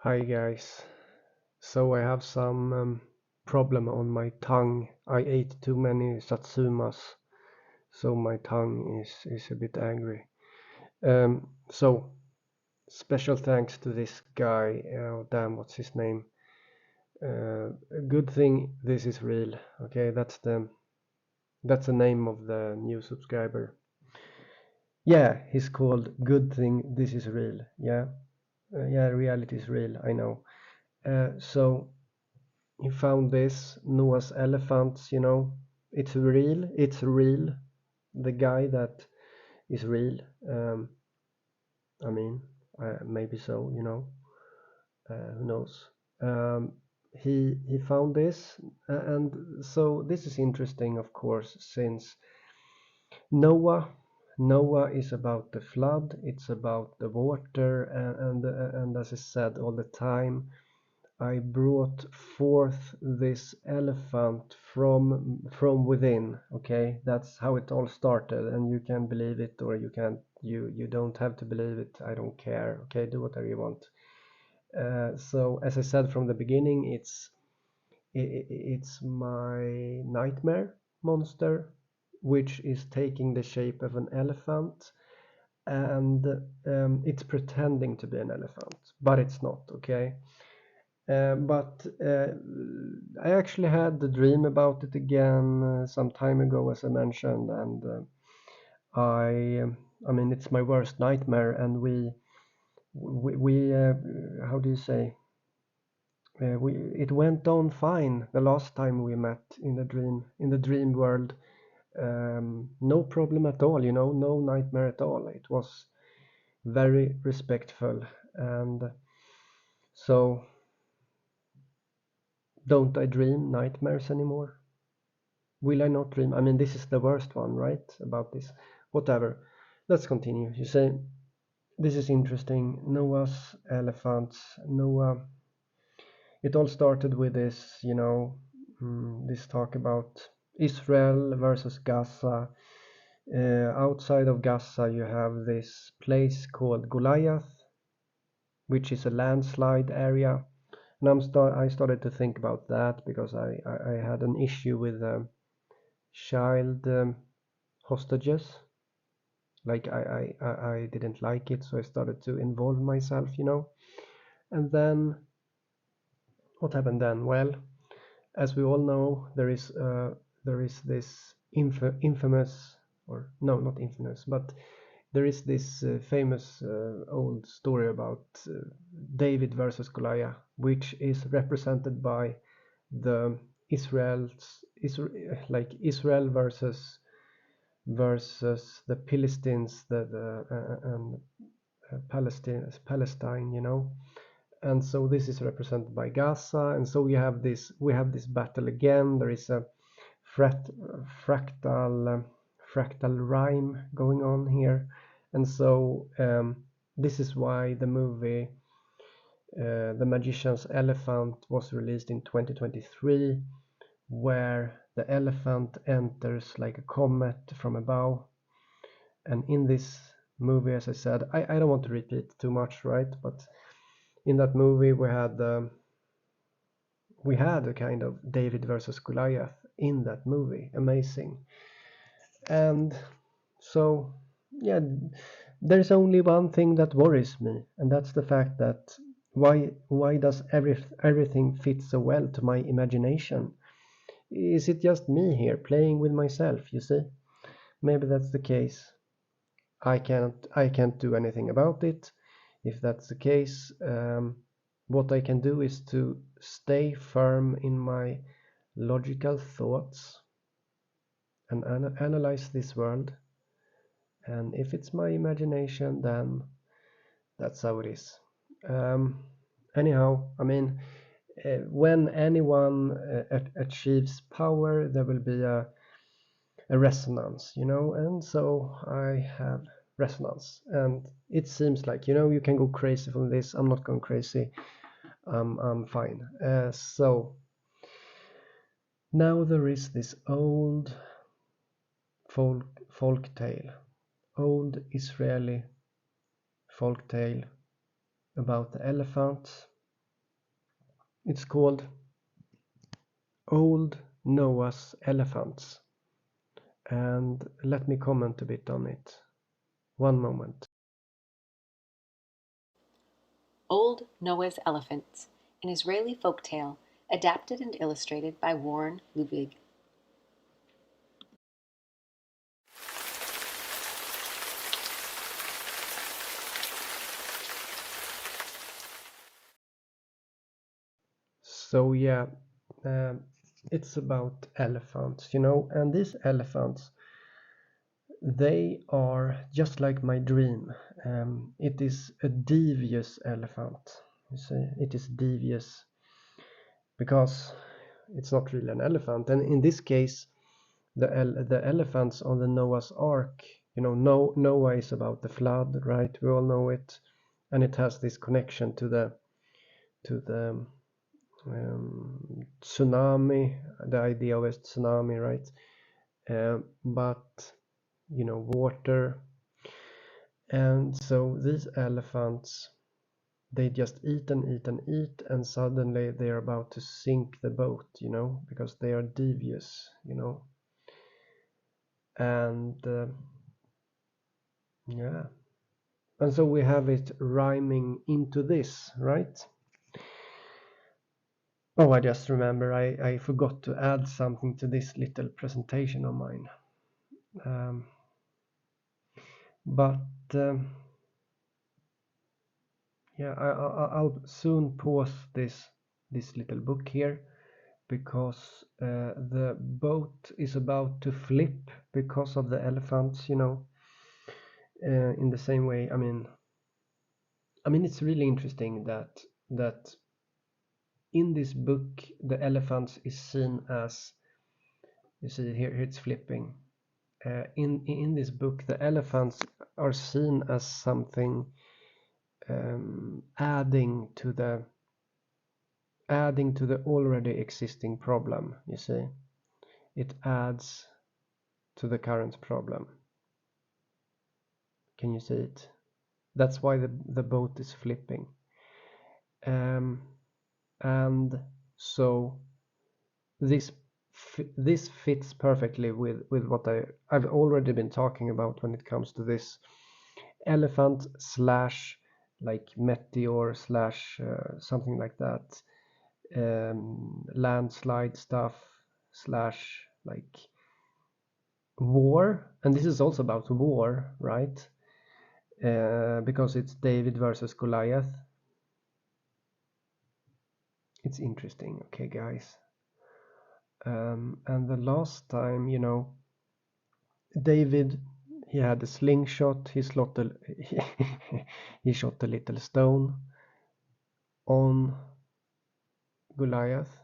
Hi guys. So I have some problem on my tongue. I ate too many satsumas, so my tongue is a bit angry. So special thanks to this guy. Oh, damn, what's his name? Good thing this is real. Okay, that's the name of the new subscriber. Yeah, he's called Good Thing This Is Real. Yeah, yeah, reality is real. I know. So he found this Noah's elephants, it's real, the guy that is real. I mean, maybe so, who knows. He found this, and so this is interesting, of course, since Noah Noah is about the flood, it's about the water, and as I said all the time, I brought forth this elephant from within. Okay, that's how it all started, and you can believe it or you can't. You don't have to believe it. I don't care. Okay, do whatever you want. So as I said from the beginning, it's my nightmare monster, which is taking the shape of an elephant, and it's pretending to be an elephant, but it's not. Okay. But I actually had the dream about it again some time ago, as I mentioned, and I mean, it's my worst nightmare, and we how do you say? It went on fine the last time we met in the dream world. No problem at all, no nightmare at all. It was very respectful, and so don't I dream nightmares anymore? Will I not dream? I mean, this is the worst one, right? About this. Whatever. Let's continue. You say, this is interesting. Noah's elephants. Noah. It all started with this, this talk about Israel versus Gaza. Outside of Gaza, you have this place called Goliath, which is a landslide area. And I started to think about that because I had an issue with child hostages. Like I didn't like it, so I started to involve myself, And then what happened then? Well, as we all know, there is this infamous, or no, not infamous, but there is this famous old story about David versus Goliath, which is represented by the Israel versus the Philistines, and Palestine, and so this is represented by Gaza, and so we have this battle again. There is a fractal rhyme going on here, and so this is why the movie The Magician's Elephant was released in 2023, where the elephant enters like a comet from above. And in this movie, as I said, I don't want to repeat too much, right? But in that movie, we had a kind of David versus Goliath in that movie. Amazing. And so, yeah, there's only one thing that worries me, and that's the fact that why does everything fit so well to my imagination? Is it just me here playing with myself, you see? Maybe that's the case. I can't do anything about it. If that's the case, what I can do is to stay firm in my logical thoughts and analyze this world. And if it's my imagination, then that's how it is. Anyhow, I mean, when anyone achieves power, there will be a resonance, and so I have resonance, and it seems like, you can go crazy from this. I'm not going crazy. I'm fine. So now there is this old folk tale, old Israeli folk tale about the elephant, It's called Old Noah's Elephants, and let me comment a bit on it. One moment. Old Noah's Elephants, an Israeli folktale, adapted and illustrated by Warren Ludwig. So yeah, it's about elephants, and these elephants, they are just like my dream. It is a devious elephant. You see, it is devious because it's not really an elephant. And in this case, the elephants on the Noah's Ark, Noah is about the flood, right? We all know it, and it has this connection to the tsunami, the idea of a tsunami, right? But water, and so these elephants, they just eat and eat and eat, and suddenly they're about to sink the boat, because they are devious, and yeah, and so we have it rhyming into this, right? Oh, I just remember I forgot to add something to this little presentation of mine. But yeah, I'll soon pause this little book here, because the boat is about to flip because of the elephants, in the same way. I mean, it's really interesting that in this book the elephants is seen as, you see here it's flipping. In this book, the elephants are seen as something adding to the already existing problem. You see, it adds to the current problem. Can you see it? That's why the boat is flipping. And so this fits perfectly with what I've already been talking about when it comes to this elephant slash like meteor slash something like that, landslide stuff slash like war. And this is also about war, right? Because it's David versus Goliath. It's interesting. Okay, guys. And the last time, David, he had a slingshot. He shot he shot a little stone on Goliath,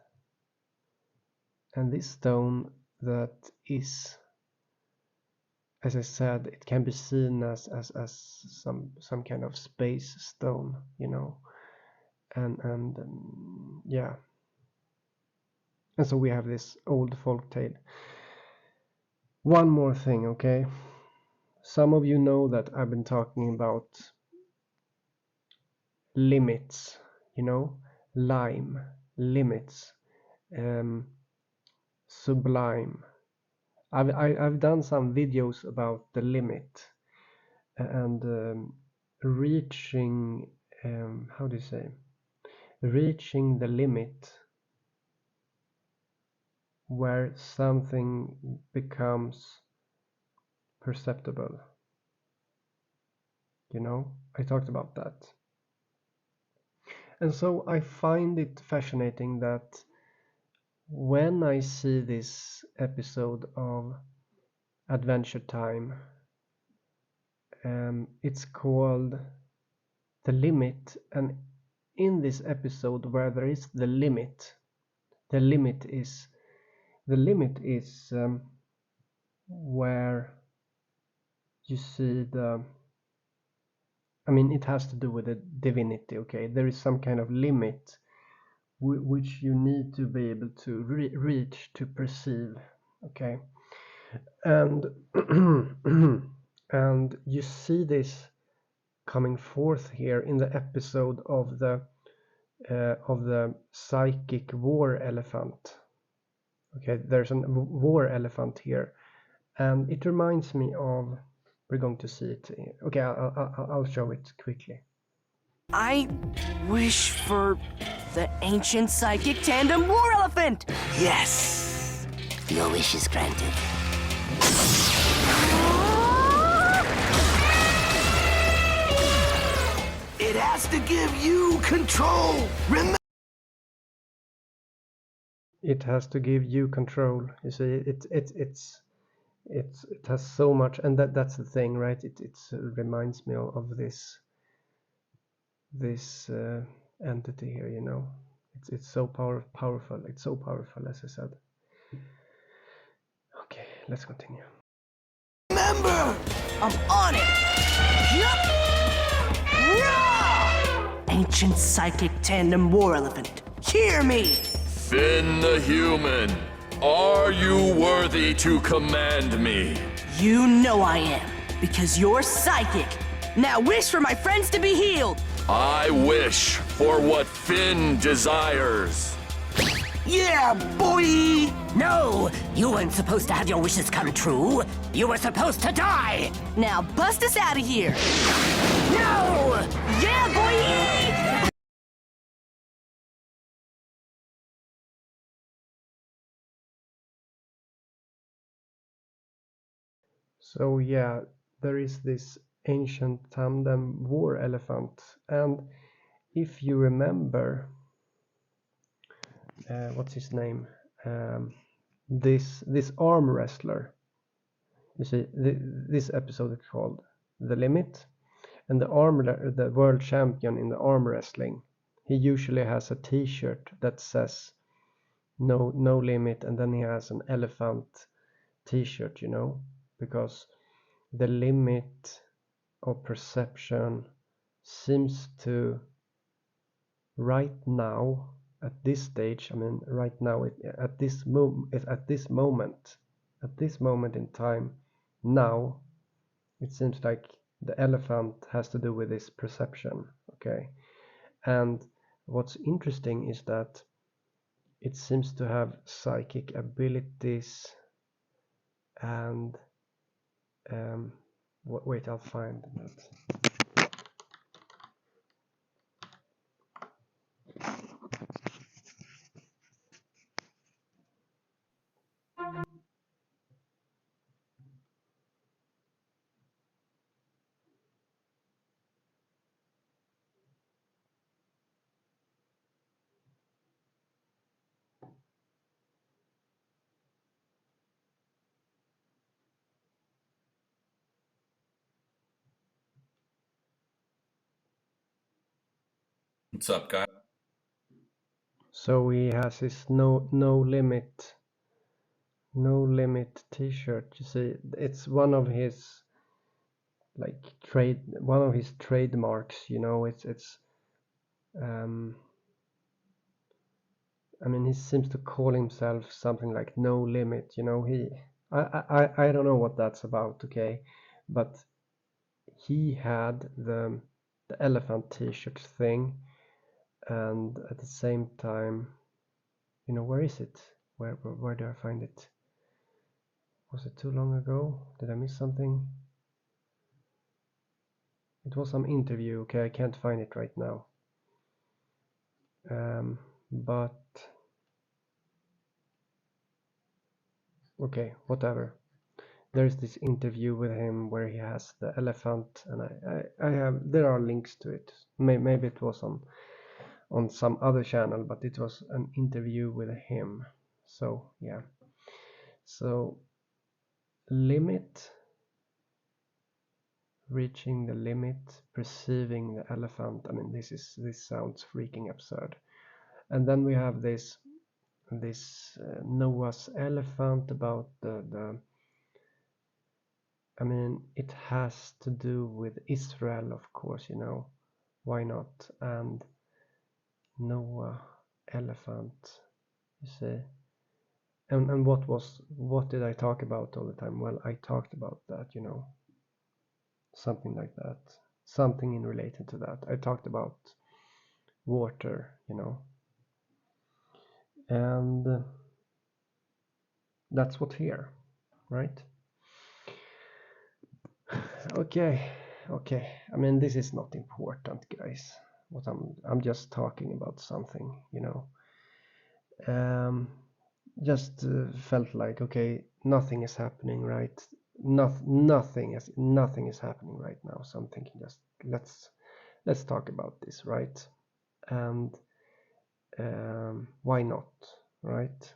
and this stone that is, as I said, it can be seen as some kind of space stone, and yeah, and so we have this old folk tale. One more thing, okay? Some of you know that I've been talking about limits, lime, limits, sublime. I've done some videos about the limit and reaching, how do you say, reaching the limit where something becomes perceptible. I talked about that. And so I find it fascinating that when I see this episode of Adventure Time, it's called The Limit, and in this episode where there is the limit is where you see it has to do with the divinity. Okay, there is some kind of limit which you need to be able to reach to perceive. Okay, and and you see this coming forth here in the episode of the of the psychic war elephant. Okay, there's a war elephant here, and it reminds me of. We're going to see it. Okay, I'll show it quickly. I wish for the ancient psychic tandem war elephant! Yes! Your wish is granted. It has to give you control! It has to give you control. You see, it has so much, and that's the thing, right? It reminds me of this entity here. You know, it's so powerful. It's so powerful, as I said. Okay, let's continue. Remember, I'm on it! Yup! Yeah! Ancient psychic tandem war elephant, hear me! Finn the human, are you worthy to command me? You know I am, because you're psychic. Now wish for my friends to be healed. I wish for what Finn desires. Yeah, boy! No! You weren't supposed to have your wishes come true. You were supposed to die! Now bust us out of here. No! Yeah, boy! So yeah, there is this ancient tandem war elephant, and if you remember, what's his name? This arm wrestler. You see, this episode is called "The Limit," and the world champion in the arm wrestling, he usually has a T-shirt that says "No limit," and then he has an elephant T-shirt, you know, because the limit of perception seems to right now at this stage, I mean right now at this moment in time, now it seems like the elephant has to do with this perception. Okay, and what's interesting is that it seems to have psychic abilities, and wait, I'll find that. What's up, guy? So he has his no limit T-shirt. You see, it's one of his trademarks. You know, it's I mean, he seems to call himself something like No Limit. You know, I don't know what that's about. Okay, but he had the elephant T-shirt thing, and at the same time, you know, where is it? Where do I find it? Was it too long ago? Did I miss something? It was some interview. Okay, I can't find it right now. But okay, whatever. There's this interview with him where he has the elephant, and I have, there are links to it. Maybe it was on some other channel, but it was an interview with him. So yeah. So limit, reaching the limit, perceiving the elephant. I mean, this sounds freaking absurd. And then we have this Noah's elephant about the I mean, it has to do with Israel, of course, you know, why not? And Noah elephant, you see. And what did I talk about all the time? Well, I talked about that, you know, something like that, something in related to that. I talked about water, and that's what's here, right? Okay. I mean, this is not important, guys. What I'm just talking about something, just felt like, okay, nothing is happening, right? Nothing is happening right now. So I'm thinking, just let's talk about this, right? And why not, right?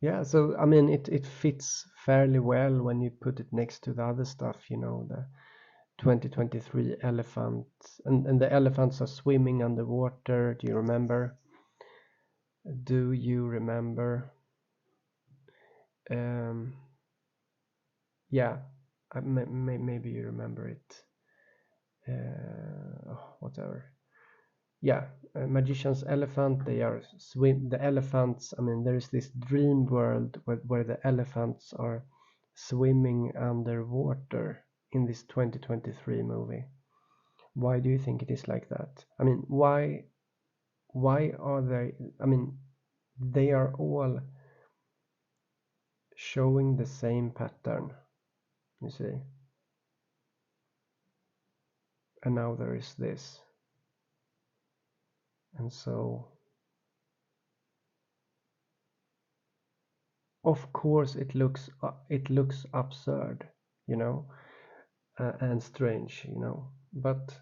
Yeah, so I mean, it fits fairly well when you put it next to the other stuff, the 2023 elephants, and the elephants are swimming underwater. Do you remember? Do you remember? Yeah, maybe you remember it. Whatever. Yeah, magician's elephant. They are the elephants. I mean, there is this dream world where the elephants are swimming underwater in this 2023 movie. Why do you think it is like that? I mean, why are they? I mean, they are all showing the same pattern, you see. And now there is this. And so, of course, it looks absurd, and strange, But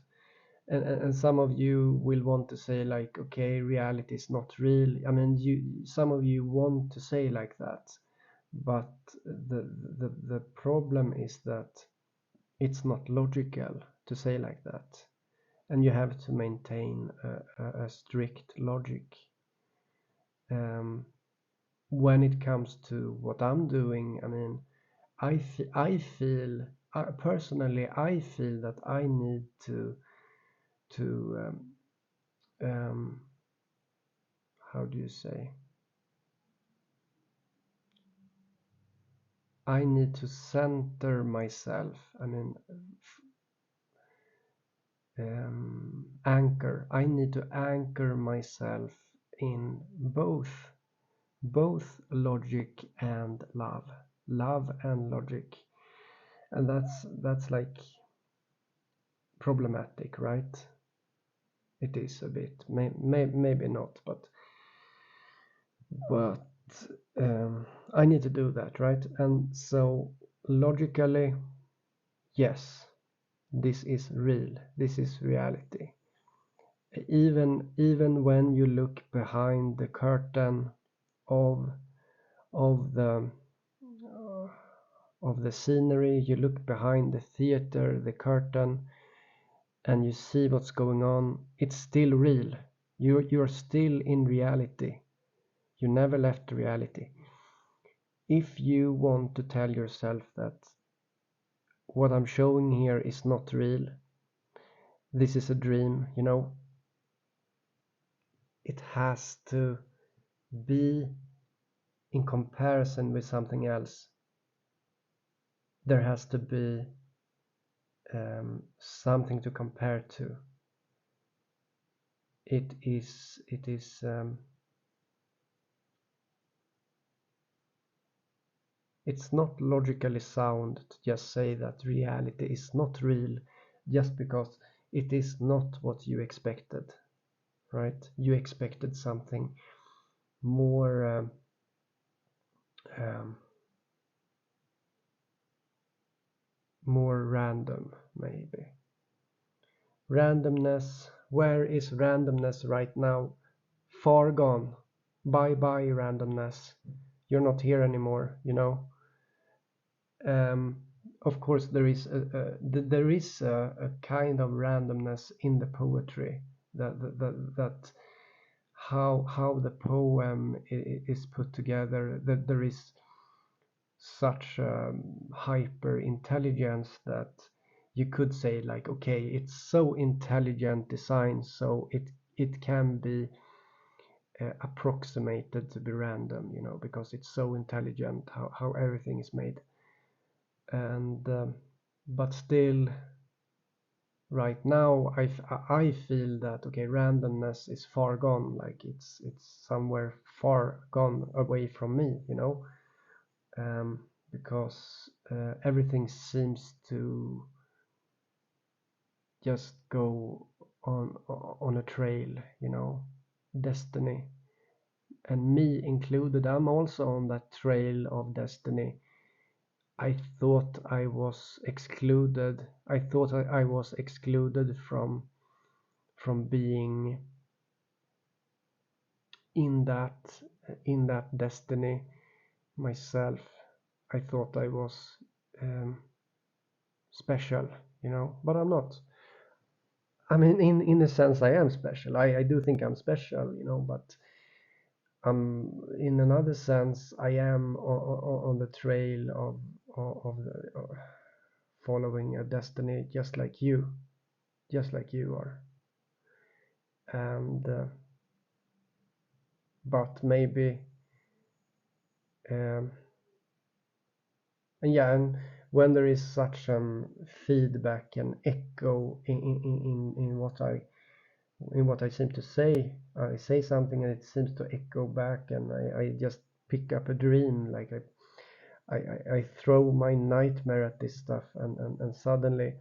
and some of you will want to say, like, okay, reality is not real. I mean, some of you want to say like that, but the problem is that it's not logical to say like that, and you have to maintain a strict logic. When it comes to what I'm doing, I mean, I feel personally, I feel that I need to how do you say? I need to center myself. I mean, anchor. I need to anchor myself in both logic and love and logic, and that's like problematic, right? It is a bit, maybe not, but I need to do that, right? And so logically, yes, this is real, this is reality. Even when you look behind the curtain of the scenery, you look behind the theater, the curtain, and you see what's going on, it's still real. You're still in reality. You never left reality. If you want to tell yourself that what I'm showing here is not real, this is a dream, it has to be in comparison with something else. There has to be something to compare to. It is it's not logically sound to just say that reality is not real just because it is not what you expected, right? You expected something more more random, maybe. Randomness, where is randomness right now? Far gone. Bye bye, randomness. You're not here anymore, Of course, there is a kind of randomness in the poetry, that how the poem is put together, that there is such hyper intelligence that you could say, like, okay, it's so intelligent design, so it can be approximated to be random, because it's so intelligent how everything is made. and but still right now I feel that okay, randomness is far gone, like it's somewhere far gone away from me, you know, because everything seems to just go on a trail, you know, destiny, and me included. I'm also on that trail of destiny. I thought I was excluded. I thought I was excluded from being in that destiny myself. I thought I was special, you know, but I'm not. I mean, in a sense, I am special. I do think I'm special, you know, but in another sense, I am on the trail of following a destiny, just like you are, and but maybe, um, and yeah, and when there is such feedback and echo in what I seem to say. I say something and it seems to echo back, and I just pick up a dream, like I throw my nightmare at this stuff, and suddenly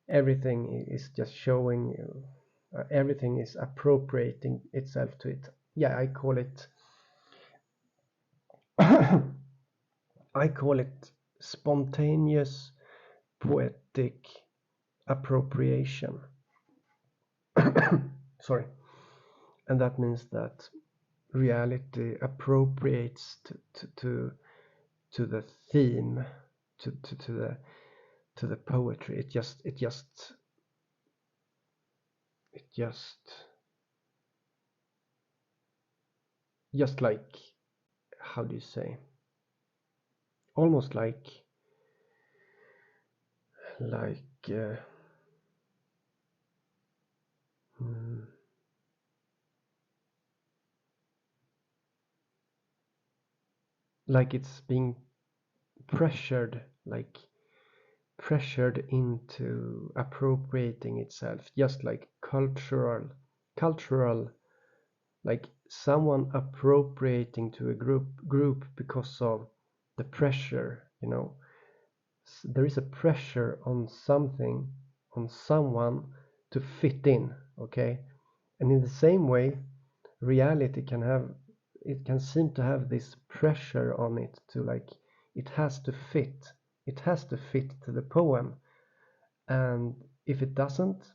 everything is just showing, everything is appropriating itself to it. Yeah, I call it I call it spontaneous poetic appropriation. Sorry. And that means that reality appropriates to the theme, to the poetry. It just like, how do you say, almost like mm, like it's being pressured, like pressured into appropriating itself, just like cultural, like someone appropriating to a group because of the pressure, you know. There is a pressure on something, on someone, to fit in, okay. And in the same way, reality can seem to have this pressure on it to, like, it has to fit, to the poem, and if it doesn't,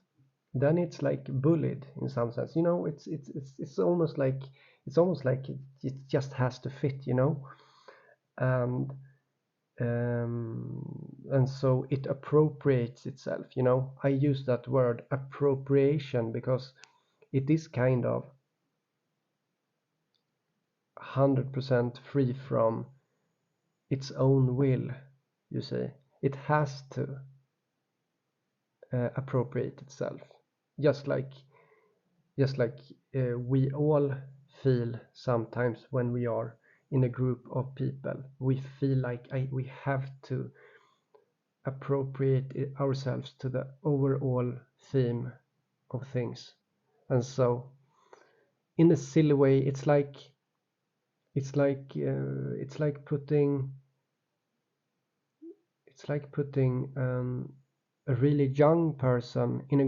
then it's like bullied in some sense, you know. It's almost like it just has to fit, you know. And and so it appropriates itself, you know. I use that word appropriation because it is kind of 100% free from its own will, you see. It has to appropriate itself, just like we all feel sometimes when we are in a group of people. We feel like we have to appropriate ourselves to the overall theme of things. And so in a silly way, it's like putting a really young person in a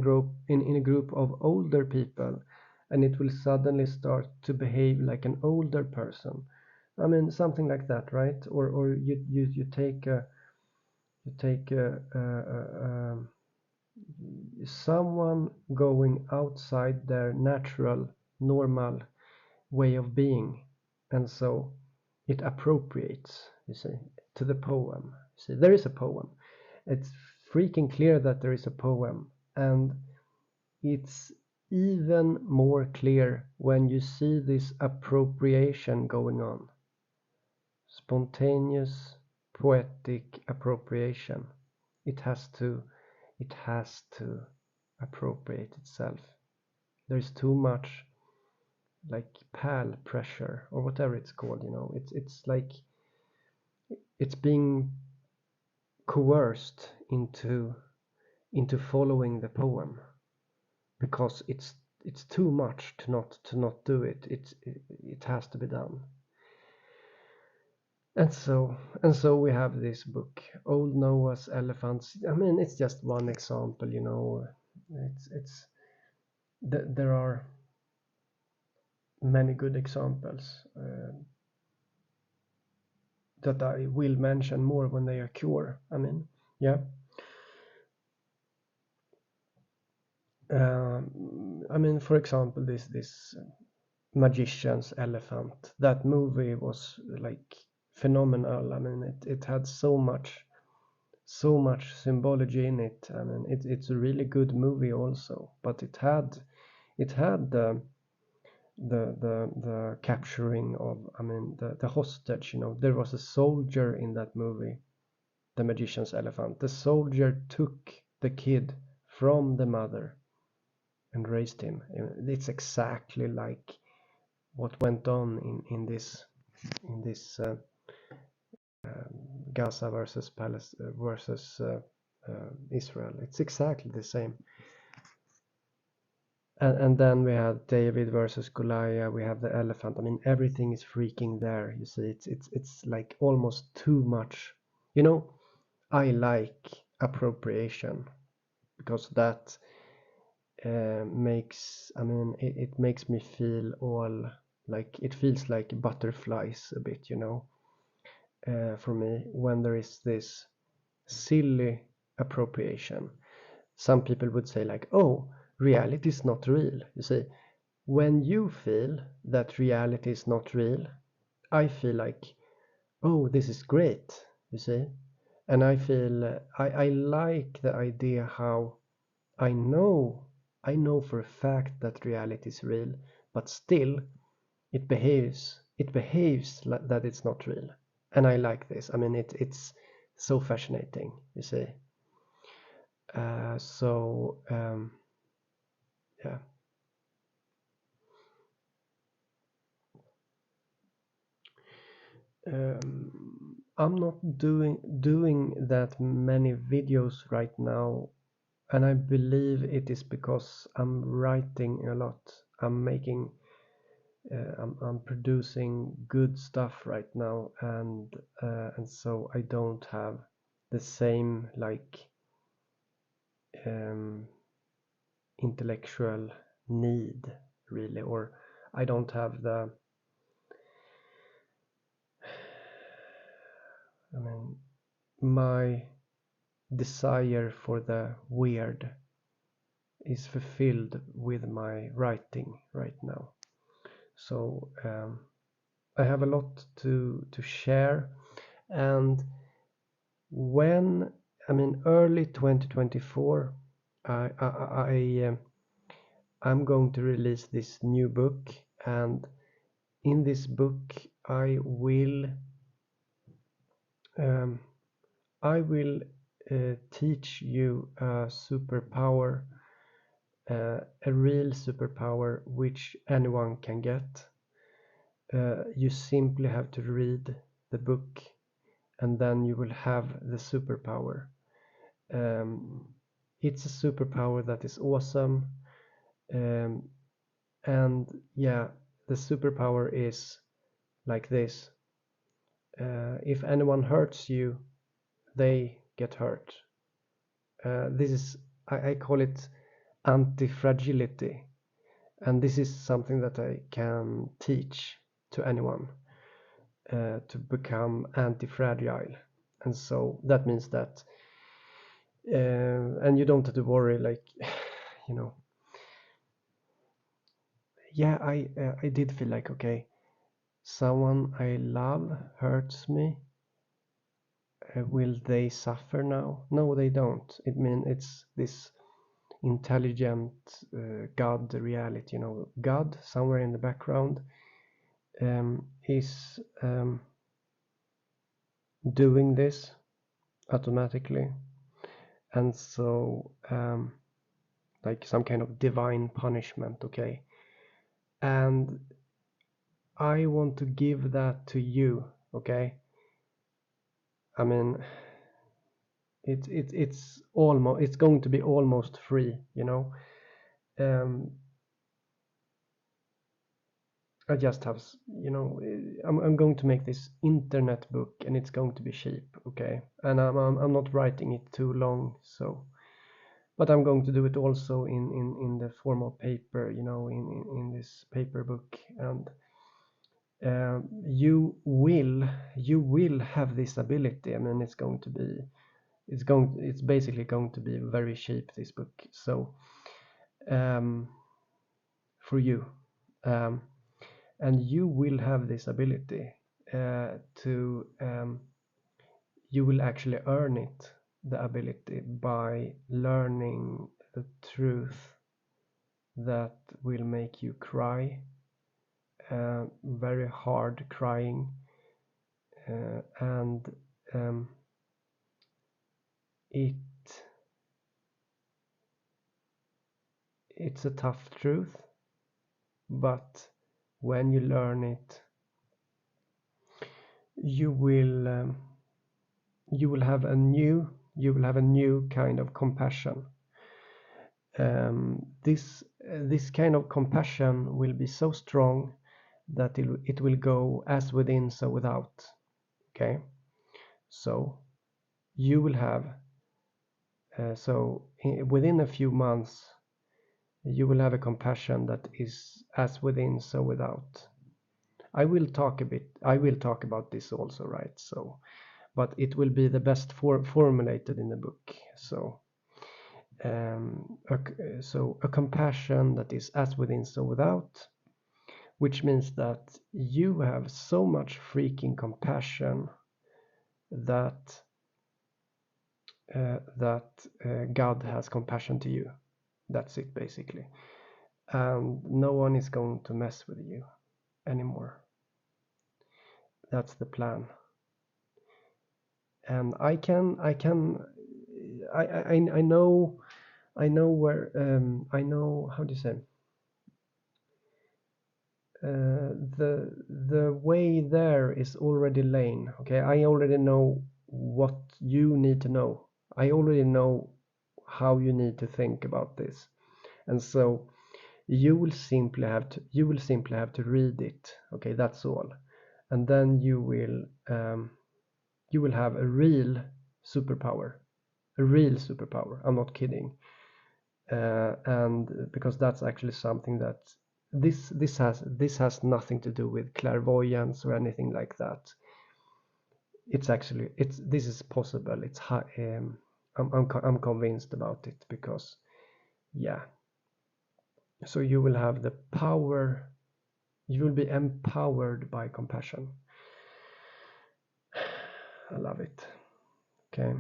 group of older people, and it will suddenly start to behave like an older person. I mean, something like that, right? Or you take someone going outside their natural, normal way of being, and so it appropriates, you see, to the poem. See, there is a poem. It's freaking clear that there is a poem, and it's even more clear when you see this appropriation going on. Spontaneous poetic appropriation. It has to appropriate itself. There's too much, like, pal pressure or whatever it's called, you know. It's like it's being coerced into following the poem, because it's too much to not do it. It has to be done. And so we have this book, Old Noah's Elephants. I mean, it's just one example, you know. There are many good examples that I will mention more when they occur. I mean, yeah. I mean, for example, this Magician's Elephant. That movie was like phenomenal. I mean, it had so much symbology in it. I mean, it's a really good movie also, but it had the capturing of, I mean, the hostage. You know, there was a soldier in that movie, The Magician's Elephant. The soldier took the kid from the mother and raised him. It's exactly like what went on in this Gaza versus Palestine versus Israel. It's exactly the same. And then we have David versus Goliath. We have the elephant. I mean, everything is freaking there. You see, it's like almost too much. You know, I like appropriation because that makes. I mean, it makes me feel all like, it feels like butterflies a bit. You know, for me, when there is this silly appropriation. Some people would say like, oh, reality is not real. You see, when you feel that reality is not real, I feel like, oh, this is great, you see. And I feel I like the idea how I know for a fact that reality is real, but still it behaves like that it's not real. And I like this. I mean, it's so fascinating, you see. Yeah. I'm not doing that many videos right now, and I believe it is because I'm writing a lot. I'm making I'm producing good stuff right now, and so I don't have the same like intellectual need really, or I don't have the, I mean, my desire for the weird is fulfilled with my writing right now. So I have a lot to share, and when, I mean, early 2024, I'm going to release this new book, and in this book I will teach you a superpower, a real superpower which anyone can get. You simply have to read the book, and then you will have the superpower. It's a superpower that is awesome, and yeah, the superpower is like this. If anyone hurts you, they get hurt. This is, I call it anti-fragility, and this is something that I can teach to anyone, to become anti-fragile. And so that means that and you don't have to worry, like, you know, yeah, I did feel like, okay, someone I love hurts me, will they suffer now? No, they don't. It means it's this intelligent God reality, you know, God somewhere in the background is doing this automatically, and so like some kind of divine punishment, okay? And I want to give that to you, okay? I mean, it's going to be almost free, you know. I just have, you know, I'm going to make this internet book, and it's going to be cheap, okay? And I'm not writing it too long, so, but I'm going to do it also in the form of paper, you know, in this paper book. And you will have this ability. I mean, it's basically going to be very cheap, this book. So for you, and you will have this ability to you will actually earn it, the ability, by learning the truth that will make you cry, very hard crying, and it's a tough truth, but when you learn it, you will have a new kind of compassion. This kind of compassion will be so strong that it will go as within, so without. Okay, so you will have within a few months you will have a compassion that is as within, so without. I will talk about this also, right? So, but it will be the best formulated in the book. So a compassion that is as within, so without, which means that you have so much freaking compassion that God has compassion to you. That's it, basically. And no one is going to mess with you anymore. That's the plan. And I know where, I know, how do you say, the way there is already lain. Okay, I already know what you need to know. I already know how you need to think about this, and so you will simply have to read it. Okay, that's all. And then you will have a real superpower. I'm not kidding. And because that's actually something that this has nothing to do with clairvoyance or anything like that. This is possible. I'm convinced about it, because yeah. So you will have the power. You will be empowered by compassion. I love it. Okay.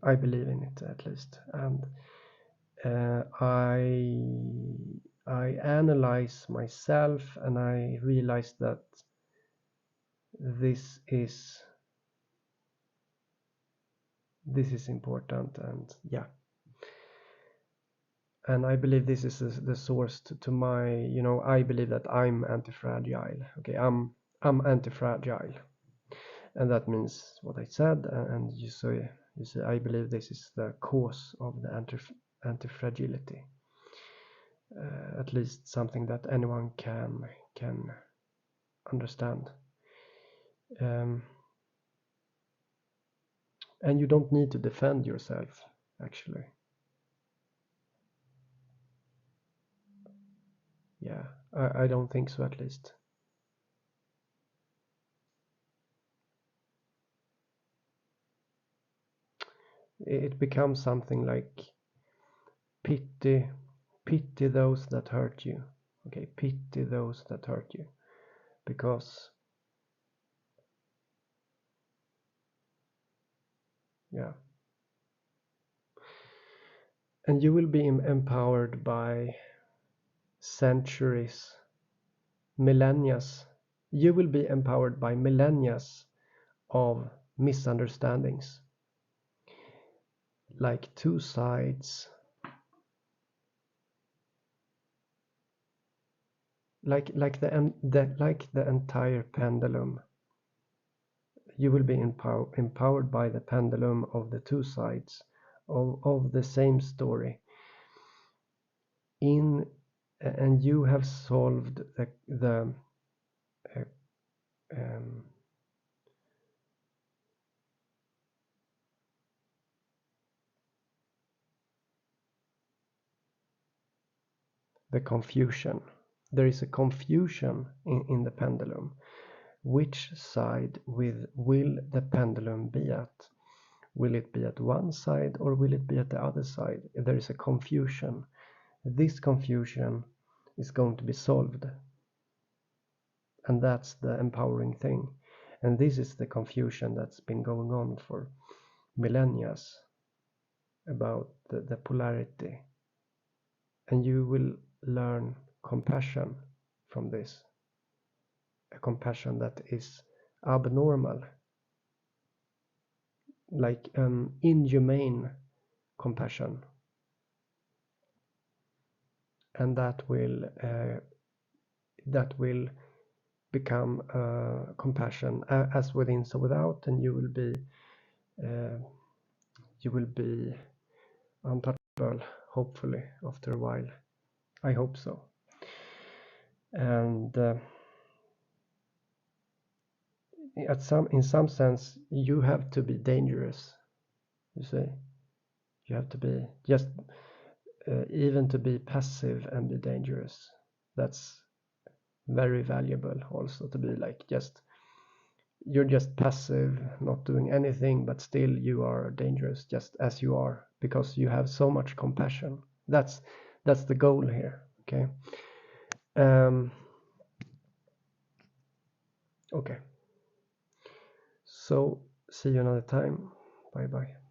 I believe in it, at least. And I analyze myself, and I realize that this is important, and yeah. And I believe this is the source to my, you know, I believe that I'm anti-fragile. Okay, I'm anti-fragile, and that means what I said. And you see, I believe this is the cause of the anti-fragility. At least something that anyone can understand. And you don't need to defend yourself, actually. Yeah, I don't think so, at least. It becomes something like pity those that hurt you. Okay, pity those that hurt you, because yeah. And you will be empowered by centuries, millennia. You will be empowered by millennia of misunderstandings, like two sides, like the entire pendulum you will be empowered by the pendulum of the two sides of the same story. And you have solved the confusion. There is a confusion in the pendulum. Which side will the pendulum be at? Will it be at one side or will it be at the other side? There is a confusion. This confusion is going to be solved. And that's the empowering thing. And this is the confusion that's been going on for millennia about the polarity. And you will learn compassion from this. A compassion that is abnormal, like an inhumane compassion. And that will become compassion as within so without, and you will be untouchable, hopefully, after a while. I hope so. And in some sense, you have to be dangerous. You see, you have to be just even to be passive and be dangerous. That's very valuable. Also to be like you're just passive, not doing anything, but still you are dangerous just as you are, because you have so much compassion. That's the goal here. Okay. Okay. So see you another time. Bye bye.